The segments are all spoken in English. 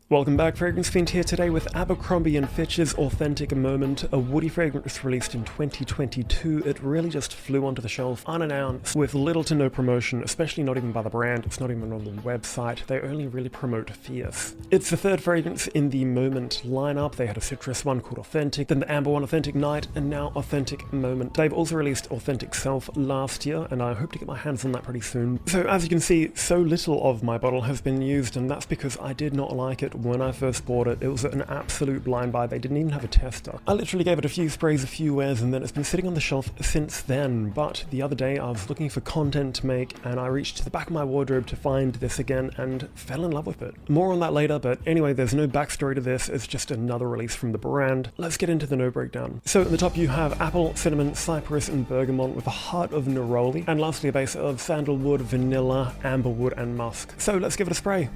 Welcome back, Fragrance Fiend here today with Abercrombie & Fitch's Authentic Moment, a woody fragrance released in 2022. It really just flew onto the shelf unannounced with little to no promotion, especially not even by the brand. It's not even on the website. They only really promote Fierce. It's the third fragrance in the Moment lineup. They had a citrus one called Authentic, then the amber one Authentic Night, and now Authentic Moment. They've also released Authentic Self last year, and I hope to get my hands on that pretty soon. So as you can see, so little of my bottle has been used, and that's because I did not like it when I first bought it. It was an absolute blind buy. They didn't even have a tester. I literally gave it a few sprays, a few wears, and then it's been sitting on the shelf since then. But the other day I was looking for content to make, and I reached to the back of my wardrobe to find this again and fell in love with it. More on that later, but anyway, there's no backstory to this. It's just another release from the brand. Let's get into the no breakdown. So at the top you have apple, cinnamon, cypress, and bergamot with a heart of neroli, and lastly a base of sandalwood, vanilla, amberwood, and musk. So let's give it a spray.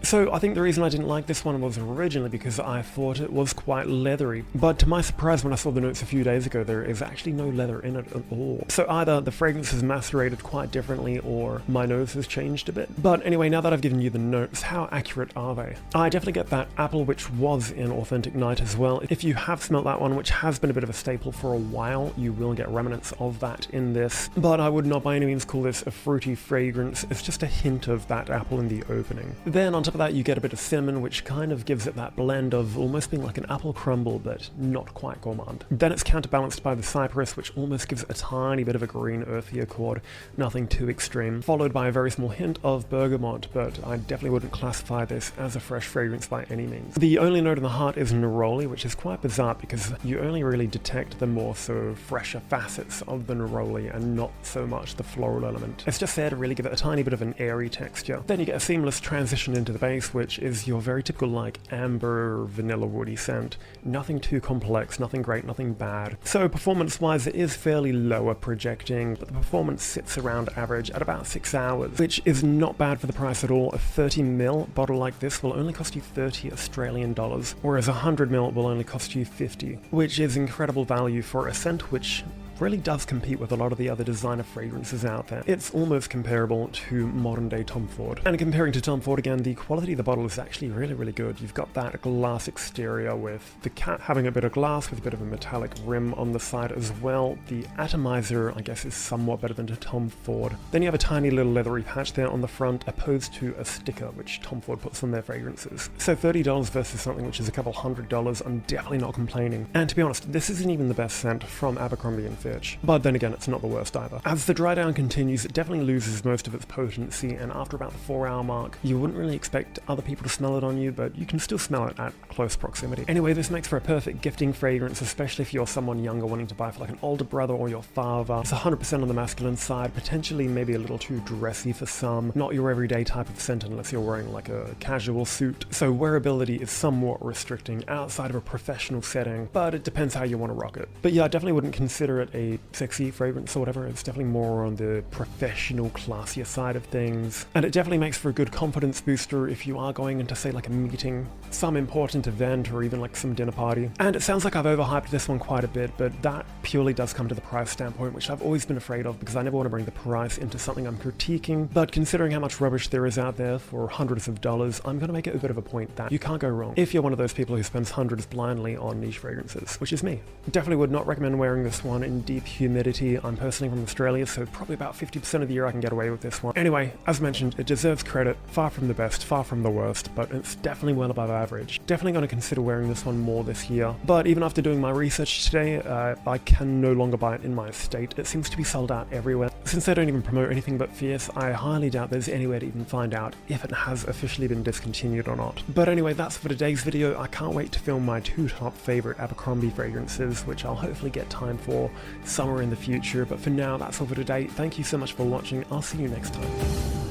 So I think the reason I didn't like this one was originally because I thought it was quite leathery, but to my surprise when I saw the notes a few days ago, there is actually no leather in it at all. So either the fragrance has macerated quite differently or my nose has changed a bit. But anyway, now that I've given you the notes, how accurate are they? I definitely get that apple, which was in Authentic Night as well. If you have smelt that one, which has been a bit of a staple for a while, you will get remnants of that in this. But I would not by any means call this a fruity fragrance. It's just a hint of that apple in the opening. Then on top of that, you get a bit of cinnamon, which kind of gives it that blend of almost being like an apple crumble, but not quite gourmand. Then it's counterbalanced by the cypress, which almost gives it a tiny bit of a green earthy accord, nothing too extreme, followed by a very small hint of bergamot, but I definitely wouldn't classify this as a fresh fragrance by any means. The only note in the heart is neroli, which is quite bizarre because you only really detect the more so fresher facets of the neroli and not so much the floral element. It's just there to really give it a tiny bit of an airy texture. Then you get a seamless transition into the base, which is your very typical like amber vanilla woody scent. Nothing too complex, nothing great, nothing bad. So performance wise it is fairly lower projecting, but the performance sits around average at about 6 hours, which is not bad for the price at all. A 30ml bottle like this will only cost you 30 Australian dollars, whereas 100ml will only cost you 50, which is incredible value for a scent which really does compete with a lot of the other designer fragrances out there. It's almost comparable to modern day Tom Ford. And comparing to Tom Ford again, the quality of the bottle is actually really good. You've got that glass exterior with the cap having a bit of glass with a bit of a metallic rim on the side as well. The atomizer, I guess, is somewhat better than to Tom Ford. Then you have a tiny little leathery patch there on the front opposed to a sticker which Tom Ford puts on their fragrances. So $30 versus something which is a couple $100, I'm definitely not complaining. And to be honest, this isn't even the best scent from Abercrombie & Fitch. But then again, it's not the worst either. As the dry down continues, it definitely loses most of its potency, and after about the 4-hour mark, you wouldn't really expect other people to smell it on you, but you can still smell it at close proximity. Anyway, this makes for a perfect gifting fragrance, especially if you're someone younger wanting to buy for like an older brother or your father. It's 100% on the masculine side, potentially maybe a little too dressy for some, not your everyday type of scent unless you're wearing like a casual suit. So wearability is somewhat restricting outside of a professional setting, but it depends how you want to rock it. But yeah, I definitely wouldn't consider it a sexy fragrance or whatever. It's definitely more on the professional, classier side of things. And it definitely makes for a good confidence booster if you are going into, say, like a meeting, some important event, or even like some dinner party. And it sounds like I've overhyped this one quite a bit, but that purely does come to the price standpoint, which I've always been afraid of because I never want to bring the price into something I'm critiquing. But considering how much rubbish there is out there for hundreds of dollars, I'm going to make it a bit of a point that you can't go wrong if you're one of those people who spends hundreds blindly on niche fragrances, which is me. Definitely would not recommend wearing this one in deep humidity. I'm personally from Australia, so probably about 50% of the year I can get away with this one. Anyway, as mentioned, it deserves credit. Far from the best, far from the worst, but it's definitely well above average. Definitely going to consider wearing this one more this year. But even after doing my research today, I can no longer buy it in my estate. It seems to be sold out everywhere. Since they don't even promote anything but Fierce, I highly doubt there's anywhere to even find out if it has officially been discontinued or not. But anyway, that's for today's video. I can't wait to film my 2 top favorite Abercrombie fragrances, which I'll hopefully get time for somewhere in the future. But for now, that's all for today. Thank you so much for watching. I'll see you next time.